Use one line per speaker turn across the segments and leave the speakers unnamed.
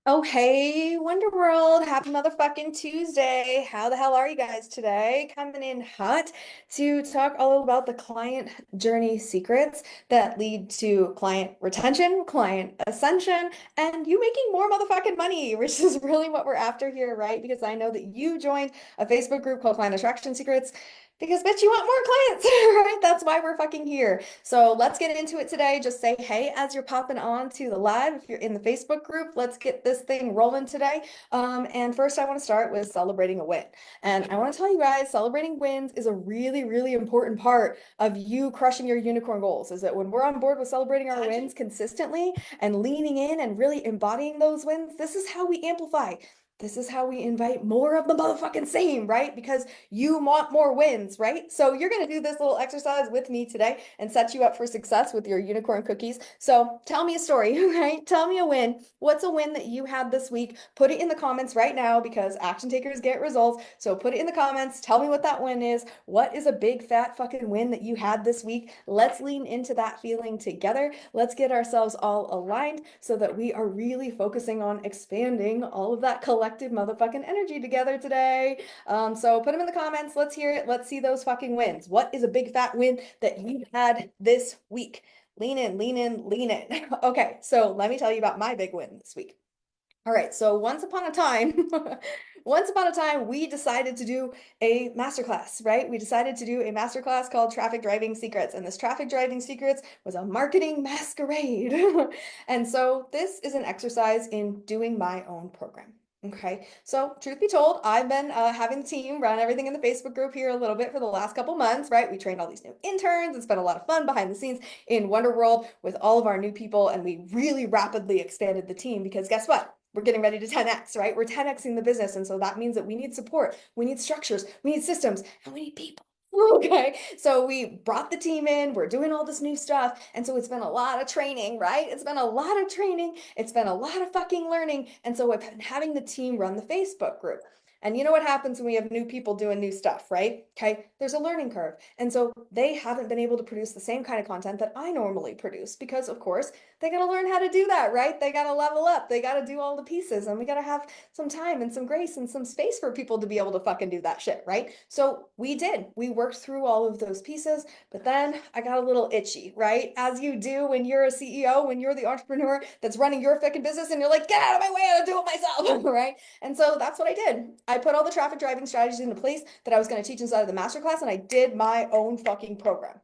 Oh, hey, Wonder World. Happy motherfucking Tuesday. How the hell are you guys today? Coming in hot to talk all about the client journey secrets that lead to client retention, client ascension, and you making more motherfucking money, which is really what we're after here, right? Because I know that you joined a Facebook group called Client Attraction Secrets because bitch, you want more clients, right? That's why we're fucking here. So let's get into it today. Just say hey as you're popping on to the live. If you're in the Facebook group, let's get this thing rolling today. And first, I want to start with celebrating a win. And I want to tell you guys, celebrating wins is a really, really important part of you crushing your unicorn goals. Is that when we're on board with celebrating our wins consistently and leaning in and really embodying those wins, this is how we amplify. This is how we invite more of the motherfucking same, right? Because you want more wins, right? So you're going to do this little exercise with me today and set you up for success with your unicorn cookies. So tell me a story, right? Tell me a win. What's a win that you had this week? Put it in the comments right now because action takers get results. So put it in the comments. Tell me what that win is. What is a big fat fucking win that you had this week? Let's lean into that feeling together. Let's get ourselves all aligned so that we are really focusing on expanding all of that collective motherfucking energy together today. So put them in the comments. Let's hear it. Let's see those fucking wins. What is a big fat win that you had this week? Lean in, lean in, lean in. Okay, so let me tell you about my big win this week. All right, so once upon a time, once upon a time, we decided to do a masterclass, right? We decided to do a masterclass called Traffic Driving Secrets, and this Traffic Driving Secrets was a marketing masquerade. And so this is an exercise in doing my own program. Okay, so truth be told, I've been having the team run everything in the Facebook group here a little bit for the last couple months, right? We trained all these new interns. It's been a lot of fun behind the scenes in Wonder World with all of our new people, and we really rapidly expanded the team because guess what? We're getting ready to 10x, right? We're 10xing the business. And so that means that we need support, we need structures, we need systems, and we need people. Okay, so we brought the team in, we're doing all this new stuff. And so it's been a lot of training, right? It's been a lot of training, it's been a lot of fucking learning. And so I've been having the team run the Facebook group. And you know what happens when we have new people doing new stuff, right? Okay, there's a learning curve. And so they haven't been able to produce the same kind of content that I normally produce because, of course, they got to learn how to do that, right? They got to level up. They got to do all the pieces, and we got to have some time and some grace and some space for people to be able to fucking do that shit, right? So we did. We worked through all of those pieces, but then I got a little itchy, right? As you do when you're a CEO, when you're the entrepreneur that's running your fucking business and you're like, get out of my way, I'll do it myself, right? And so that's what I did. I put all the traffic driving strategies into place that I was going to teach inside of the masterclass, and I did my own fucking program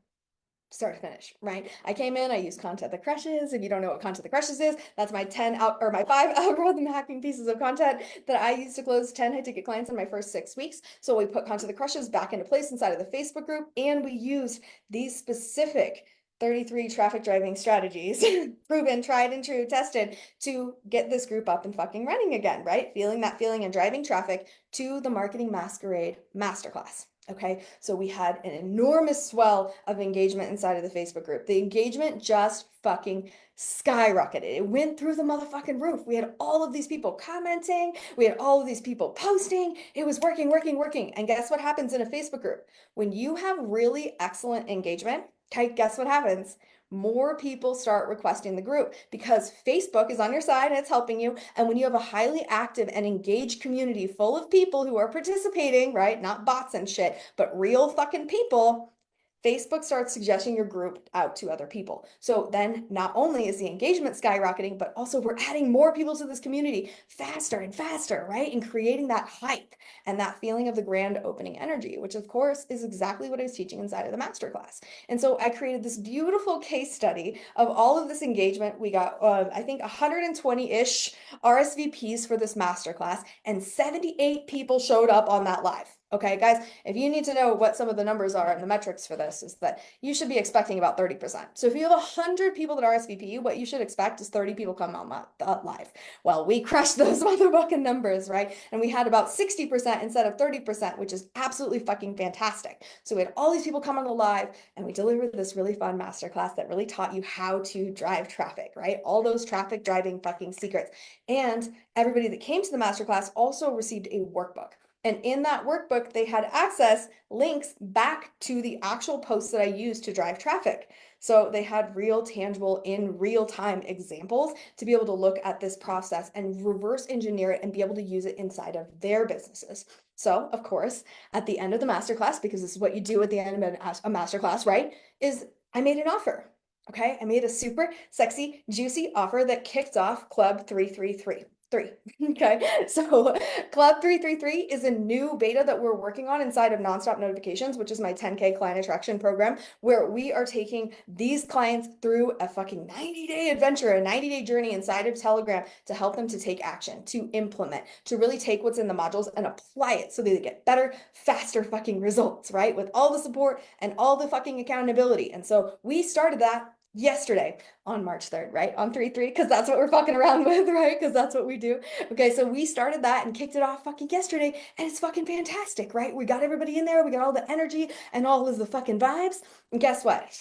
start to finish, right? I came in, I used content that crushes. If you don't know what content that crushes is, that's my 10 out or my 5 algorithm hacking pieces of content that I used to close 10 high ticket clients in my first 6 weeks. So we put content that crushes back into place inside of the Facebook group, and we used these specific 33 traffic driving strategies, proven, tried and true, tested to get this group up and fucking running again, right? Feeling that feeling and driving traffic to the Marketing Masquerade Masterclass. Okay, so we had an enormous swell of engagement inside of the Facebook group. The engagement just fucking skyrocketed. It went through the motherfucking roof. We had all of these people commenting, we had all of these people posting. It was working, working, working. And guess what happens in a Facebook group? When you have really excellent engagement, okay, guess what happens? More people start requesting the group because Facebook is on your side and it's helping you. And when you have a highly active and engaged community full of people who are participating, right? Not bots and shit, but real fucking people, Facebook starts suggesting your group out to other people. So then not only is the engagement skyrocketing, but also we're adding more people to this community faster and faster, right? And creating that hype and that feeling of the grand opening energy, which of course is exactly what I was teaching inside of the masterclass. And so I created this beautiful case study of all of this engagement. We got, I think, 120-ish RSVPs for this masterclass, and 78 people showed up on that live. Okay, guys, if you need to know what some of the numbers are and the metrics for this, is that you should be expecting about 30%. So if you have 100 people that RSVP, what you should expect is 30 people come on live. Well, we crushed those motherfucking numbers, right? And we had about 60% instead of 30%, which is absolutely fucking fantastic. So we had all these people come on the live, and we delivered this really fun masterclass that really taught you how to drive traffic, right? All those traffic driving fucking secrets. And everybody that came to the masterclass also received a workbook. And in that workbook, they had access links back to the actual posts that I used to drive traffic. So they had real, tangible, in real time examples to be able to look at this process and reverse engineer it and be able to use it inside of their businesses. So, of course, at the end of the masterclass, because this is what you do at the end of a masterclass, right? Is I made an offer. Okay, I made a super sexy, juicy offer that kicked off Club 333. Okay, so Club 333 is a new beta that we're working on inside of Nonstop Notifications, which is my 10K client attraction program, where we are taking these clients through a fucking 90-day adventure, a 90-day journey inside of Telegram to help them to take action, to implement, to really take what's in the modules and apply it so they get better, faster fucking results, right? With all the support and all the fucking accountability. And so we started that yesterday on March 3rd, right? On 3/3, because that's what we're fucking around with, right? Because that's what we do. Okay, so we started that and kicked it off fucking yesterday, and it's fucking fantastic, right? We got everybody in there, we got all the energy and all of the fucking vibes. And guess what?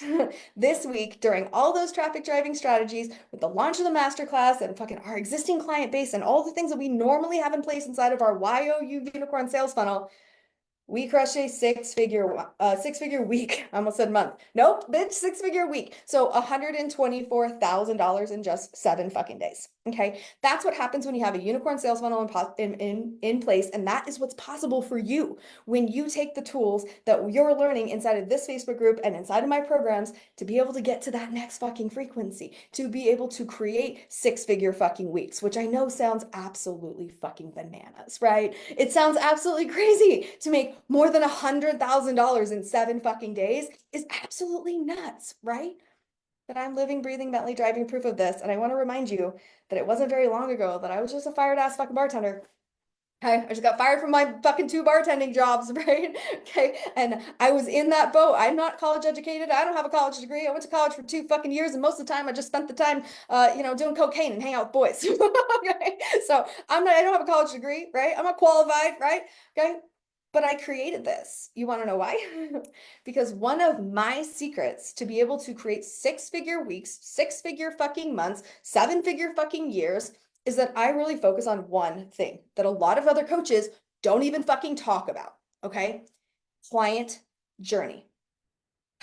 This week, during all those traffic driving strategies, with the launch of the masterclass and fucking our existing client base and all the things that we normally have in place inside of our YOU unicorn sales funnel, we crushed a six-figure week. I almost said month. Nope, bitch, six-figure week. So $124,000 in just 7 fucking days. Okay, that's what happens when you have a unicorn sales funnel in place, and that is what's possible for you when you take the tools that you're learning inside of this Facebook group and inside of my programs to be able to get to that next fucking frequency, to be able to create six-figure fucking weeks, which I know sounds absolutely fucking bananas, right? It sounds absolutely crazy to make more than $100,000 in 7 fucking days is absolutely nuts, right? But I'm living, breathing, Bentley driving proof of this. And I want to remind you that it wasn't very long ago that I was just a fired ass fucking bartender. Okay, I just got fired from my fucking 2 bartending jobs, right? Okay, and I was in that boat. I'm not college educated. I don't have a college degree. I went to college for 2 fucking years, and most of the time I just spent the time, doing cocaine and hang out with boys. Okay, so I don't have a college degree, right? I'm not qualified, right? Okay, but I created this. You want to know why? Because one of my secrets to be able to create six-figure weeks, six-figure fucking months, seven-figure fucking years is that I really focus on one thing that a lot of other coaches don't even fucking talk about. Okay. Client journey.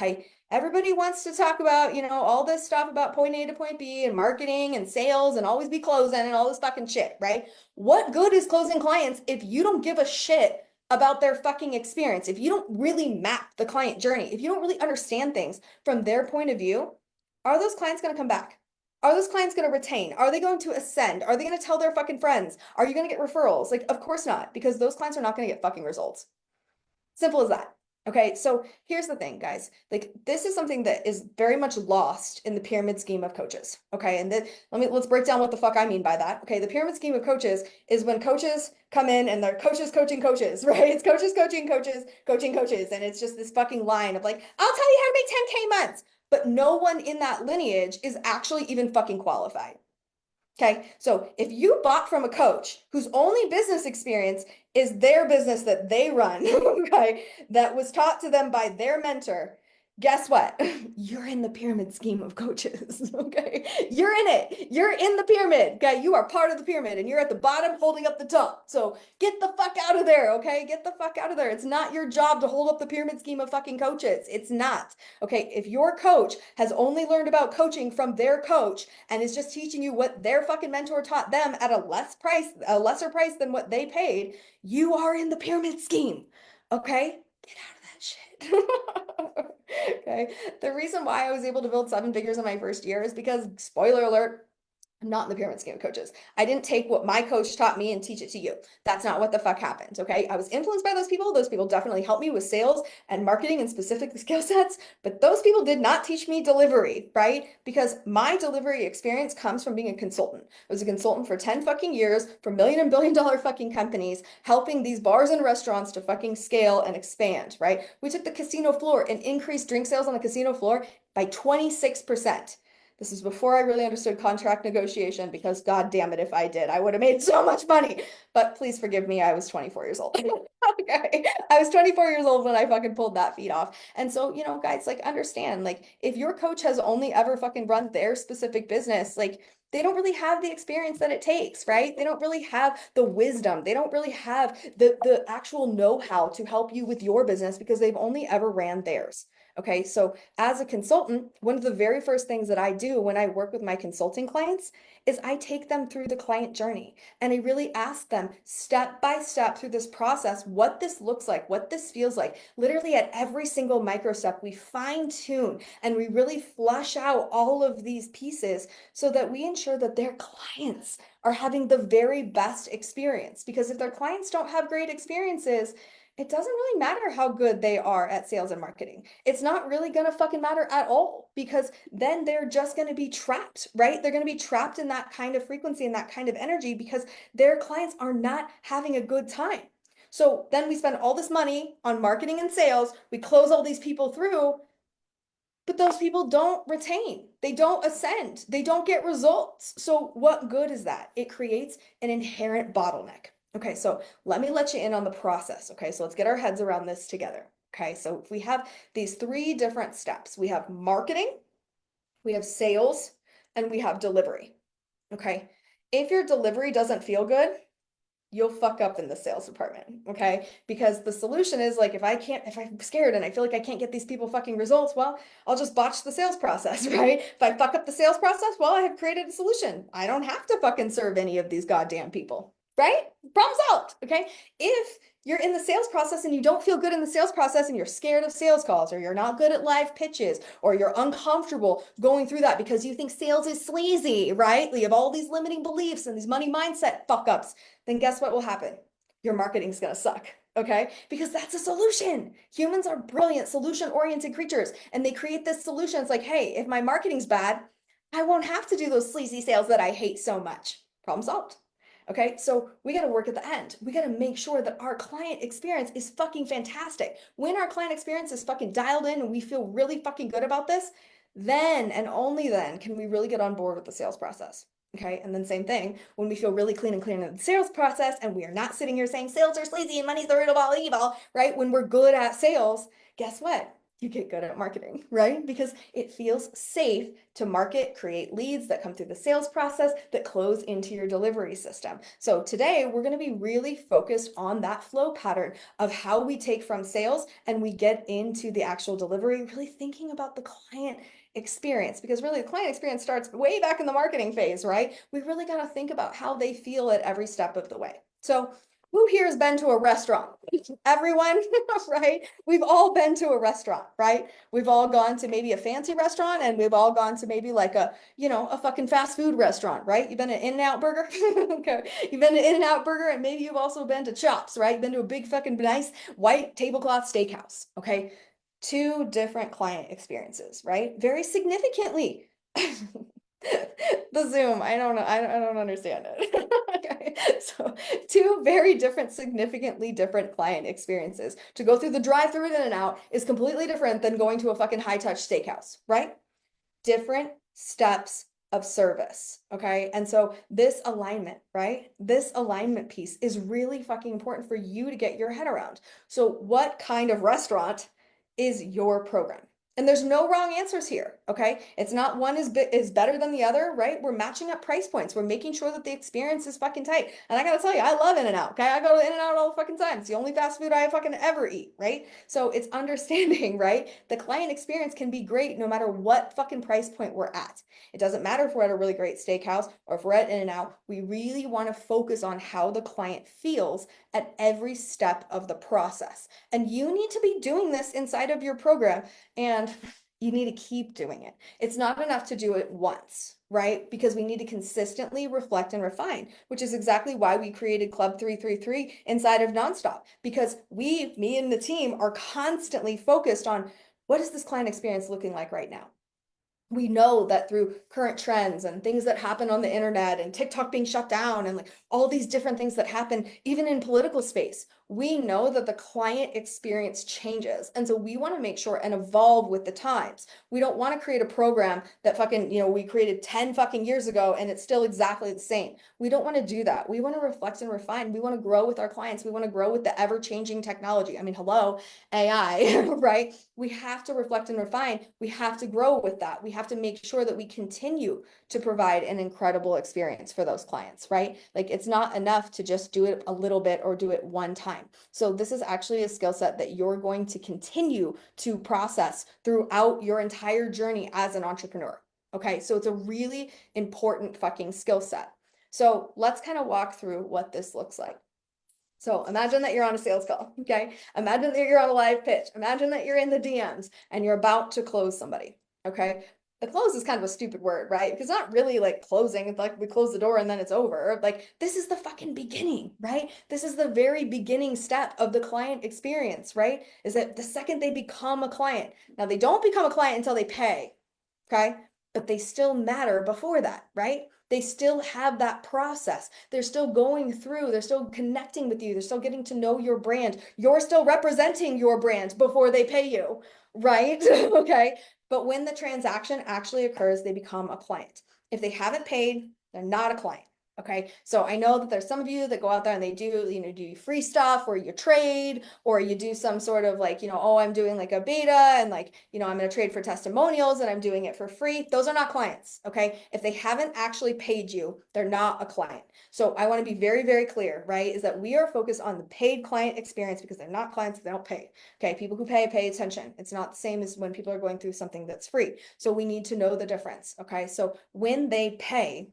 Okay. Everybody wants to talk about, all this stuff about point A to point B and marketing and sales and always be closing and all this fucking shit, right? What good is closing clients if you don't give a shit about their fucking experience? If you don't really map the client journey, if you don't really understand things from their point of view, are those clients going to come back? Are those clients going to retain? Are they going to ascend? Are they going to tell their fucking friends? Are you going to get referrals? Like, of course not, because those clients are not going to get fucking results. Simple as that. Okay, so here's the thing, guys. Like, this is something that is very much lost in the pyramid scheme of coaches. Okay, and then let's break down what the fuck I mean by that. Okay, the pyramid scheme of coaches is when coaches come in and they're coaches coaching coaches, right? It's coaches coaching coaches coaching coaches, and it's just this fucking line of like, I'll tell you how to make 10K months, but no one in that lineage is actually even fucking qualified. Okay, so if you bought from a coach whose only business experience is their business that they run, okay, that was taught to them by their mentor, guess what? You're in the pyramid scheme of coaches, okay? You're in it. You're in the pyramid, okay? You are part of the pyramid and you're at the bottom holding up the top. So get the fuck out of there, okay? Get the fuck out of there. It's not your job to hold up the pyramid scheme of fucking coaches. It's not, okay? If your coach has only learned about coaching from their coach and is just teaching you what their fucking mentor taught them at a lesser price than what they paid, you are in the pyramid scheme, okay? Get out of that shit. Okay. The reason why I was able to build 7 figures in my first year is because, spoiler alert, I'm not in the pyramid scheme of coaches. I didn't take what my coach taught me and teach it to you. That's not what the fuck happened. Okay. I was influenced by those people. Those people definitely helped me with sales and marketing and specific skill sets, but those people did not teach me delivery, right? Because my delivery experience comes from being a consultant. I was a consultant for 10 fucking years for million and billion dollar fucking companies, helping these bars and restaurants to fucking scale and expand, right? We took the casino floor and increased drink sales on the casino floor by 26%. This is before I really understood contract negotiation, because god damn it, if I did, I would have made so much money. But please forgive me, I was 24 years old. Okay. I was 24 years old when I fucking pulled that feat off. And so, guys, like, understand, like, if your coach has only ever fucking run their specific business, like, they don't really have the experience that it takes, right? They don't really have the wisdom. They don't really have the actual know-how to help you with your business because they've only ever ran theirs. Okay, so as a consultant, one of the very first things that I do when I work with my consulting clients is I take them through the client journey and I really ask them step by step through this process what this looks like, what this feels like. Literally at every single micro step, we fine tune and we really flush out all of these pieces so that we ensure that their clients are having the very best experience. Because if their clients don't have great experiences, it doesn't really matter how good they are at sales and marketing. It's not really gonna fucking matter at all because then they're just gonna be trapped, right? They're gonna be trapped in that kind of frequency and that kind of energy because their clients are not having a good time. So then we spend all this money on marketing and sales, we close all these people through, but those people don't retain, they don't ascend, they don't get results. So what good is that? It creates an inherent bottleneck. Okay, so let me let you in on the process. Okay, so let's get our heads around this together. Okay, so if we have these three different steps, we have marketing, we have sales, and we have delivery. Okay, if your delivery doesn't feel good, you'll fuck up in the sales department, okay? Because the solution is like, if I'm scared and I feel like I can't get these people fucking results, well, I'll just botch the sales process, right? If I fuck up the sales process, well, I have created a solution. I don't have to fucking serve any of these goddamn people, right? Problem solved, okay? If you're in the sales process and you don't feel good in the sales process and you're scared of sales calls or you're not good at live pitches or you're uncomfortable going through that because you think sales is sleazy, right? You have all these limiting beliefs and these money mindset fuck ups, then guess what will happen? Your marketing's gonna suck, okay? Because that's a solution. Humans are brilliant, solution-oriented creatures, and they create this solution. It's like, hey, if my marketing's bad, I won't have to do those sleazy sales that I hate so much. Problem solved. Okay, so we got to work at the end. We got to make sure that our client experience is fucking fantastic. When our client experience is fucking dialed in and we feel really fucking good about this, then and only then can we really get on board with the sales process. Okay, and then same thing, when we feel really clean and clear in the sales process and we are not sitting here saying sales are sleazy and money's the root of all evil, right? When we're good at sales, guess what? You get good at marketing, right? Because it feels safe to market, create leads that come through the sales process that close into your delivery system. So today we're going to be really focused on that flow pattern of how we take from sales and we get into the actual delivery, really thinking about the client experience, because really the client experience starts way back in the marketing phase, right? We really got to think about how they feel at every step of the way. So who here has been to a restaurant? Everyone, right? We've all been to a restaurant, right? We've all gone to maybe a fancy restaurant and we've all gone to maybe like a fucking fast food restaurant, right? You've been to In-N-Out Burger. Okay. You've been to In-N-Out Burger and maybe you've also been to Chops, right? You've been to a big fucking nice white tablecloth steakhouse. Okay. Two different client experiences, right? Very significantly. The Zoom, I don't know, I don't understand it. Okay. So two very different, significantly different client experiences. To go through the drive-through in and out is completely different than going to a fucking high-touch steakhouse, right? Different steps of service, okay? And so this alignment, right? This alignment piece is really fucking important for you to get your head around. So what kind of restaurant is your program? And there's no wrong answers here, okay? It's not one is better than the other, right? We're matching up price points. We're making sure that the experience is fucking tight. And I gotta tell you, I love In-N-Out, okay? I go to In-N-Out all the fucking time. It's the only fast food I fucking ever eat, right? So it's understanding, right? The client experience can be great no matter what fucking price point we're at. It doesn't matter if we're at a really great steakhouse or if we're at In-N-Out. We really want to focus on how the client feels at every step of the process. And you need to be doing this inside of your program, and you need to keep doing it. It's not enough to do it once, right? Because we need to consistently reflect and refine, which is exactly why we created Club 333 inside of Nonstop, because me and the team are constantly focused on what is this client experience looking like right now? We know that through current trends and things that happen on the internet and TikTok being shut down and like all these different things that happen, even in political space, we know that the client experience changes. And so we want to make sure and evolve with the times. We don't want to create a program that fucking, we created 10 fucking years ago and it's still exactly the same. We don't want to do that. We want to reflect and refine. We want to grow with our clients. We want to grow with the ever-changing technology. I mean, hello, AI, right? We have to reflect and refine. We have to grow with that. We have to make sure that we continue to provide an incredible experience for those clients, right? Like it's not enough to just do it a little bit or do it one time. So this is actually a skill set that you're going to continue to process throughout your entire journey as an entrepreneur. Okay, so it's a really important fucking skill set. So let's kind of walk through what this looks like. So imagine that you're on a sales call, okay? Imagine that you're on a live pitch. Imagine that you're in the DMs and you're about to close somebody, okay? The close is kind of a stupid word, right? Because it's not really like closing. It's like we close the door and then it's over. Like this is the fucking beginning, right? This is the very beginning step of the client experience, right? Is that the second they become a client. Now they don't become a client until they pay, okay? But they still matter before that, right? They still have that process. They're still going through, they're still connecting with you, they're still getting to know your brand. You're still representing your brand before they pay you, right? Okay. But when the transaction actually occurs, they become a client. If they haven't paid, they're not a client. Okay. So I know that there's some of you that go out there and they do, do free stuff or you trade or you do some sort of like, oh, I'm doing like a beta and like, I'm going to trade for testimonials and I'm doing it for free. Those are not clients. Okay. If they haven't actually paid you, they're not a client. So I want to be very, very clear, right? Is that we are focused on the paid client experience because they're not clients if they don't pay. Okay. People who pay attention. It's not the same as when people are going through something that's free. So we need to know the difference. Okay. So when they pay,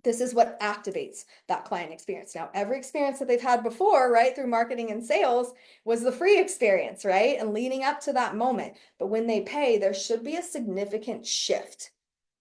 this is what activates that client experience. Now, every experience that they've had before, right, through marketing and sales was the free experience, right? And leading up to that moment. But when they pay, there should be a significant shift.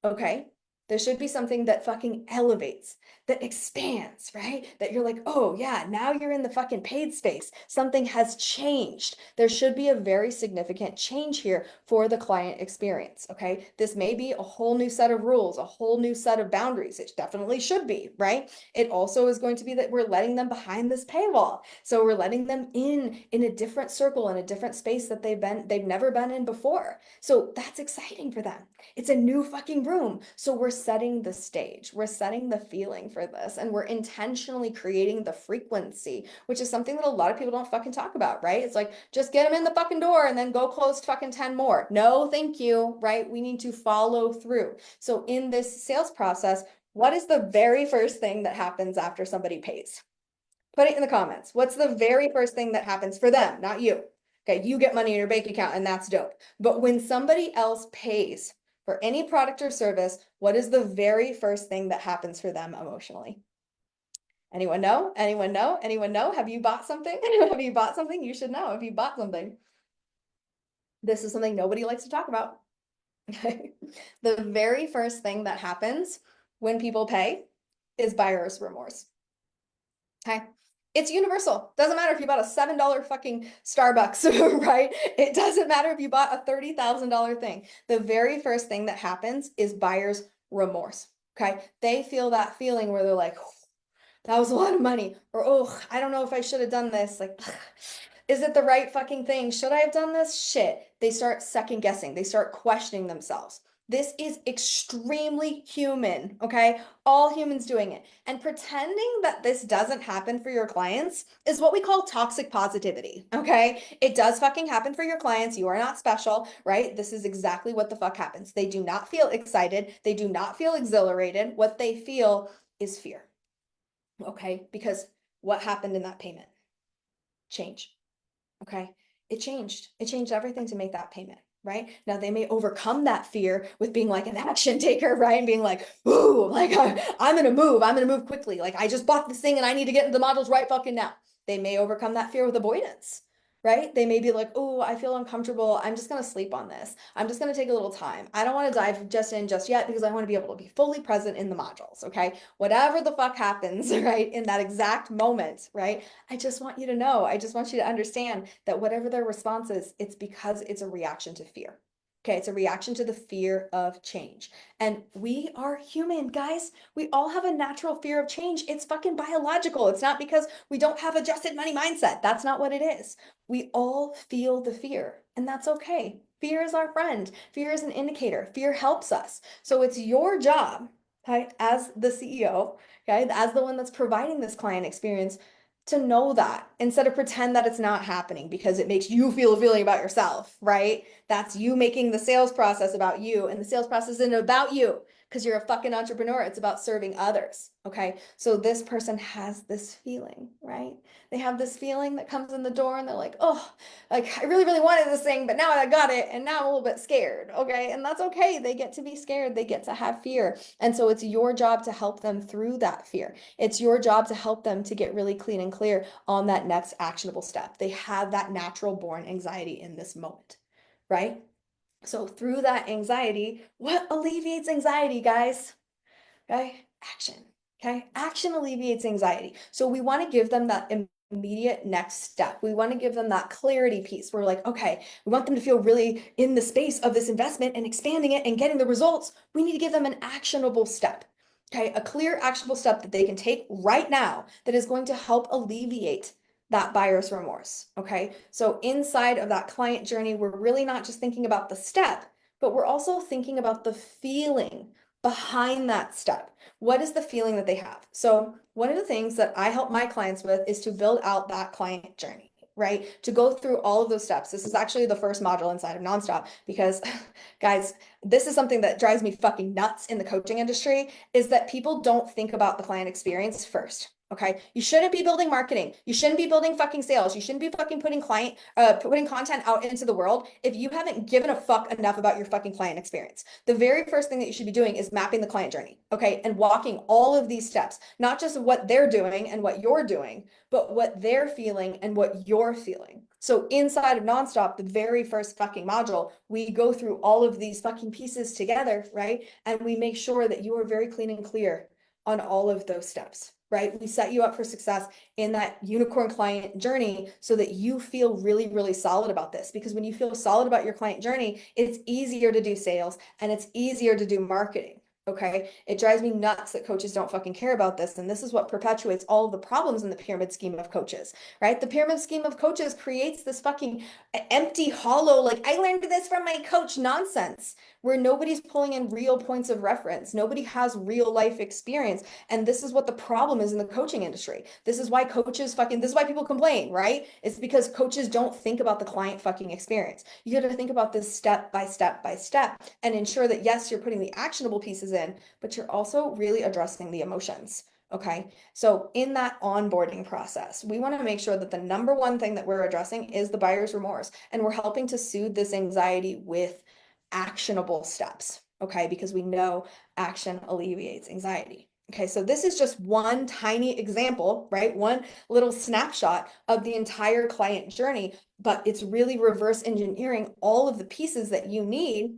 Okay. There should be something that fucking elevates, that expands, right? That you're like, oh yeah, now you're in the fucking paid space. Something has changed. There should be a very significant change here for the client experience. Okay. This may be a whole new set of rules, a whole new set of boundaries. It definitely should be, right? It also is going to be that we're letting them behind this paywall. So we're letting them in a different circle, in a different space that they've never been in before. So that's exciting for them. It's a new fucking room. So we're setting the stage. We're setting the feeling for this. And we're intentionally creating the frequency, which is something that a lot of people don't fucking talk about, right? It's like, just get them in the fucking door and then go close fucking 10 more. No, thank you, right? We need to follow through. So in this sales process, what is the very first thing that happens after somebody pays? Put it in the comments. What's the very first thing that happens for them, not you? Okay, you get money in your bank account and that's dope. But when somebody else pays for any product or service, what is the very first thing that happens for them emotionally? Anyone know? Anyone know? Anyone know? Have you bought something? Have you bought something? You should know if you bought something. This is something nobody likes to talk about. Okay. The very first thing that happens when people pay is buyer's remorse. Okay. It's universal. Doesn't matter if you bought a $7 fucking Starbucks, right? It doesn't matter if you bought a $30,000 thing. The very first thing that happens is buyer's remorse. Okay. They feel that feeling where they're like, that was a lot of money. Or, oh, I don't know if I should have done this. Like, is it the right fucking thing? Should I have done this? Shit. They start second guessing. They start questioning themselves. This is extremely human, okay? All humans doing it. And pretending that this doesn't happen for your clients is what we call toxic positivity, okay? It does fucking happen for your clients. You are not special, right? This is exactly what the fuck happens. They do not feel excited. They do not feel exhilarated. What they feel is fear, okay? Because what happened in that payment? Change, okay? It changed. It changed everything to make that payment. Right now, they may overcome that fear with being like an action taker, right? And being like, ooh, like I'm gonna move. I'm gonna move quickly. Like I just bought this thing and I need to get into the modules right fucking now. They may overcome that fear with avoidance, right? They may be like, oh, I feel uncomfortable. I'm just gonna sleep on this. I'm just gonna take a little time. I don't want to dive just in just yet because I want to be able to be fully present in the modules. Okay, whatever the fuck happens, right, in that exact moment, right? I just want you to know, I just want you to understand that whatever their response is, it's because it's a reaction to fear. Okay, it's a reaction to the fear of change. And we are human, guys. We all have a natural fear of change. It's fucking biological. It's not because we don't have adjusted money mindset. That's not what it is. We all feel the fear, and that's okay. Fear is our friend. Fear is an indicator. Fear helps us. So it's your job, okay, as the CEO, okay, as the one that's providing this client experience to know that instead of pretend that it's not happening because it makes you feel a feeling about yourself, right? That's you making the sales process about you, and the sales process isn't about you because you're a fucking entrepreneur. It's about serving others. Okay. So this person has this feeling, right? They have this feeling that comes in the door and they're like, oh, like I really, really wanted this thing, but now I got it and now I'm a little bit scared. Okay. And that's okay. They get to be scared. They get to have fear. And so it's your job to help them through that fear. It's your job to help them to get really clean and clear on that next actionable step. They have that natural born anxiety in this moment, right? So through that anxiety, what alleviates anxiety, guys? Okay, action. Okay, action alleviates anxiety. So we want to give them that immediate next step. We want to give them that clarity piece. We're like, okay, we want them to feel really in the space of this investment and expanding it and getting the results. We need to give them an actionable step. Okay, a clear actionable step that they can take right now that is going to help alleviate that buyer's remorse. Okay, so inside of that client journey, we're really not just thinking about the step, but we're also thinking about the feeling behind that step. What is the feeling that they have? So, one of the things that I help my clients with is to build out that client journey, right? To go through all of those steps. This is actually the first module inside of Nonstop because, guys, this is something that drives me fucking nuts in the coaching industry is that people don't think about the client experience first. Okay. You shouldn't be building marketing. You shouldn't be building fucking sales. You shouldn't be fucking putting content out into the world if you haven't given a fuck enough about your fucking client experience. The very first thing that you should be doing is mapping the client journey. Okay. And walking all of these steps, not just what they're doing and what you're doing, but what they're feeling and what you're feeling. So inside of Nonstop, the very first fucking module, we go through all of these fucking pieces together, right? And we make sure that you are very clean and clear on all of those steps, right? We set you up for success in that unicorn client journey so that you feel really, really solid about this. Because when you feel solid about your client journey, it's easier to do sales and it's easier to do marketing. Okay. It drives me nuts that coaches don't fucking care about this. And this is what perpetuates all of the problems in the pyramid scheme of coaches, right? The pyramid scheme of coaches creates this fucking empty, hollow, like I learned this from my coach nonsense where nobody's pulling in real points of reference. Nobody has real life experience. And this is what the problem is in the coaching industry. This is why this is why people complain, right? It's because coaches don't think about the client fucking experience. You got to think about this step by step by step and ensure that, yes, you're putting the actionable pieces in, but you're also really addressing the emotions. Okay. So in that onboarding process, we want to make sure that the number one thing that we're addressing is the buyer's remorse. And we're helping to soothe this anxiety with actionable steps. Okay. Because we know action alleviates anxiety. Okay, so this is just one tiny example, right? One little snapshot of the entire client journey, but it's really reverse engineering all of the pieces that you need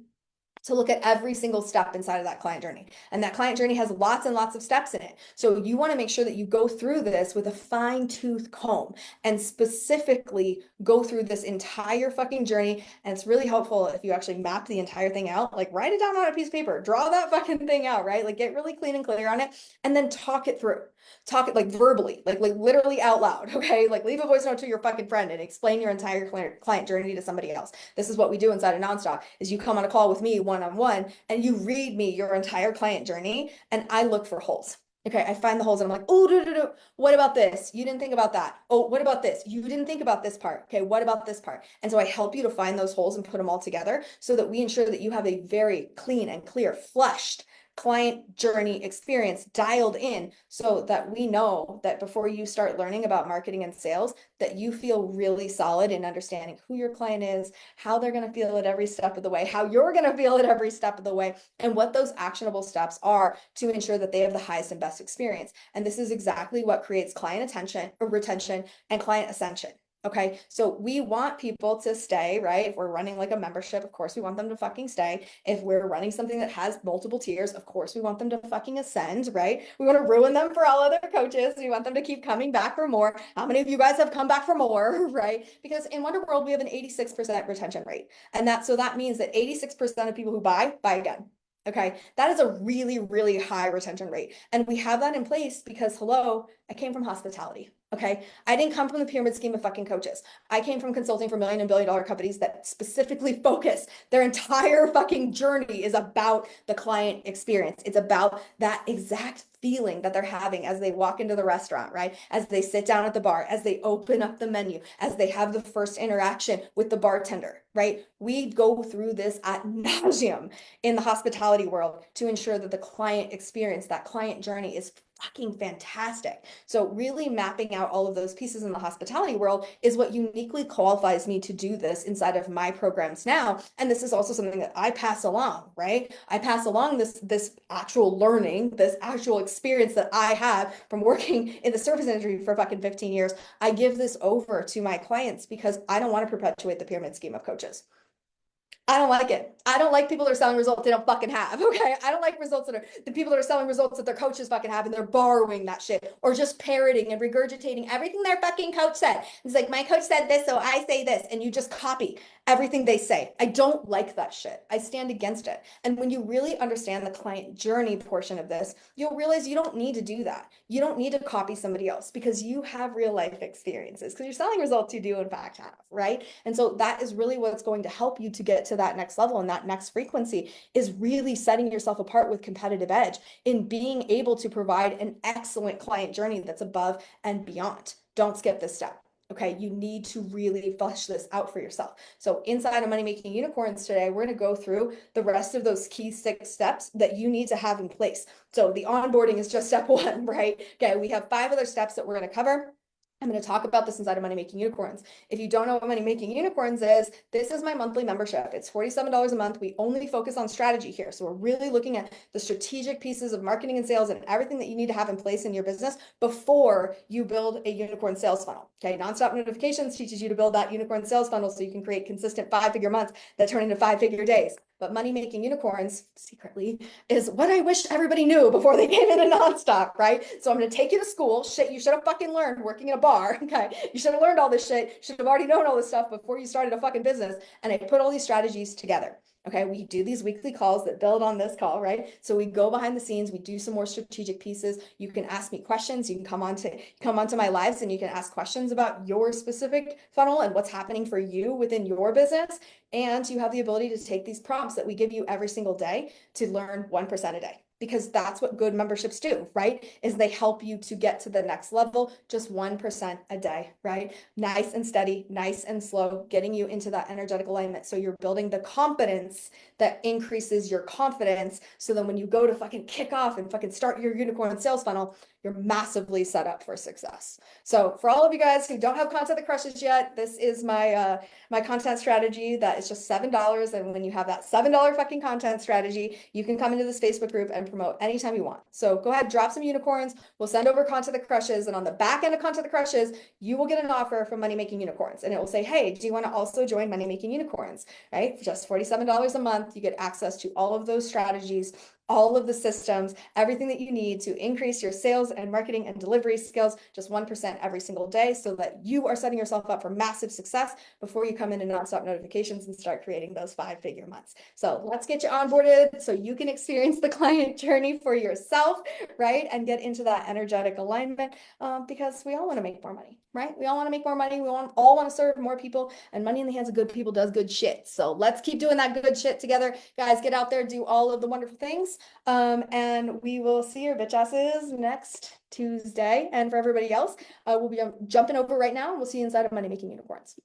to look at every single step inside of that client journey. And that client journey has lots and lots of steps in it. So you want to make sure that you go through this with a fine-tooth comb and specifically go through this entire fucking journey. And it's really helpful if you actually map the entire thing out, like write it down on a piece of paper, draw that fucking thing out, right? Like get really clean and clear on it and then talk it through. Talk it like verbally, like literally out loud, okay? Like leave a voice note to your fucking friend and explain your entire client journey to somebody else. This is what we do inside of Nonstop is you come on a call with me one-on-one and you read me your entire client journey and I look for holes. Okay, I find the holes and I'm like, oh, what about this? You didn't think about that. Oh, what about this? You didn't think about this part. Okay, what about this part? And so I help you to find those holes and put them all together so that we ensure that you have a very clean and clear, fleshed client journey experience dialed in so that we know that before you start learning about marketing and sales, that you feel really solid in understanding who your client is, how they're going to feel at every step of the way, how you're going to feel at every step of the way, and what those actionable steps are to ensure that they have the highest and best experience. And this is exactly what creates client attention or retention and client ascension. Okay, so we want people to stay, right? If we're running like a membership, of course, we want them to fucking stay. If we're running something that has multiple tiers, of course, we want them to fucking ascend, right? We want to ruin them for all other coaches. We want them to keep coming back for more. How many of you guys have come back for more, right? Because in Wonder World, we have an 86% retention rate. And that means that 86% of people who buy again. Okay, that is a really, really high retention rate. And we have that in place because, hello, I came from hospitality. Okay. I didn't come from the pyramid scheme of fucking coaches. I came from consulting for million and billion dollar companies that specifically focus their entire fucking journey is about the client experience. It's about that exact feeling that they're having as they walk into the restaurant, right? As they sit down at the bar, as they open up the menu, as they have the first interaction with the bartender, right? We go through this ad nauseum in the hospitality world to ensure that the client experience, that client journey is fucking fantastic. So really mapping out all of those pieces in the hospitality world is what uniquely qualifies me to do this inside of my programs now. And this is also something that I pass along, right? I pass along this actual learning, this actual experience that I have from working in the service industry for fucking 15 years. I give this over to my clients because I don't want to perpetuate the pyramid scheme of coaches. I don't like it. I don't like people that are selling results they don't fucking have. Okay. I don't like results that are the people that are selling results that their coaches fucking have and they're borrowing that shit or just parroting and regurgitating everything their fucking coach said. It's like, my coach said this, so I say this, and you just copy everything they say. I don't like that shit. I stand against it. And when you really understand the client journey portion of this, you'll realize you don't need to do that. You don't need to copy somebody else because you have real life experiences because you're selling results you do in fact have, right? And so that is really what's going to help you to get to that next level and that next frequency is really setting yourself apart with competitive edge in being able to provide an excellent client journey that's above and beyond. Don't skip this step. Okay, you need to really flesh this out for yourself. So inside of Money Making Unicorns today, we're going to go through the rest of those key 6 steps that you need to have in place. So the onboarding is just step 1, right? Okay, we have 5 other steps that we're going to cover. I'm going to talk about this inside of Money Making Unicorns. If you don't know what Money Making Unicorns is, this is my monthly membership. It's $47 a month. We only focus on strategy here. So we're really looking at the strategic pieces of marketing and sales and everything that you need to have in place in your business before you build a unicorn sales funnel. Okay, Nonstop Notifications teaches you to build that unicorn sales funnel so you can create consistent 5-figure months that turn into 5-figure days. But Money Making Unicorns, secretly, is what I wish everybody knew before they came into Nonstop, right? So I'm going to take you to school. Shit, you should have fucking learned working in a bar, okay? You should have learned all this shit. You should have already known all this stuff before you started a fucking business. And I put all these strategies together. Okay, we do these weekly calls that build on this call, right? So we go behind the scenes, we do some more strategic pieces. You can ask me questions, you can come onto my lives and you can ask questions about your specific funnel and what's happening for you within your business. And you have the ability to take these prompts that we give you every single day to learn 1% a day. Because that's what good memberships do, right? Is they help you to get to the next level, just 1% a day, right? Nice and steady, nice and slow, getting you into that energetic alignment. So you're building the competence that increases your confidence. So then when you go to fucking kick off and fucking start your unicorn sales funnel, you're massively set up for success. So for all of you guys who don't have content that crushes yet, this is my content strategy that is just $7. And when you have that $7 fucking content strategy, you can come into this Facebook group and promote anytime you want. So go ahead, drop some unicorns. We'll send over content that crushes. And on the back end of content that crushes, you will get an offer from Money Making Unicorns. And it will say, hey, do you want to also join Money Making Unicorns? Right? For just $47 a month, you get access to all of those strategies, all of the systems, everything that you need to increase your sales and marketing and delivery skills just 1% every single day so that you are setting yourself up for massive success before you come into Nonstop Notifications and start creating those 5-figure months. So let's get you onboarded so you can experience the client journey for yourself, right? And get into that energetic alignment because we all want to make more money, right? We all want to make more money. We all want to serve more people, and money in the hands of good people does good shit. So let's keep doing that good shit together. Guys, get out there, do all of the wonderful things. And we will see your bitch asses next Tuesday. And for everybody else, we'll be jumping over right now and we'll see you inside of Money Making Unicorns.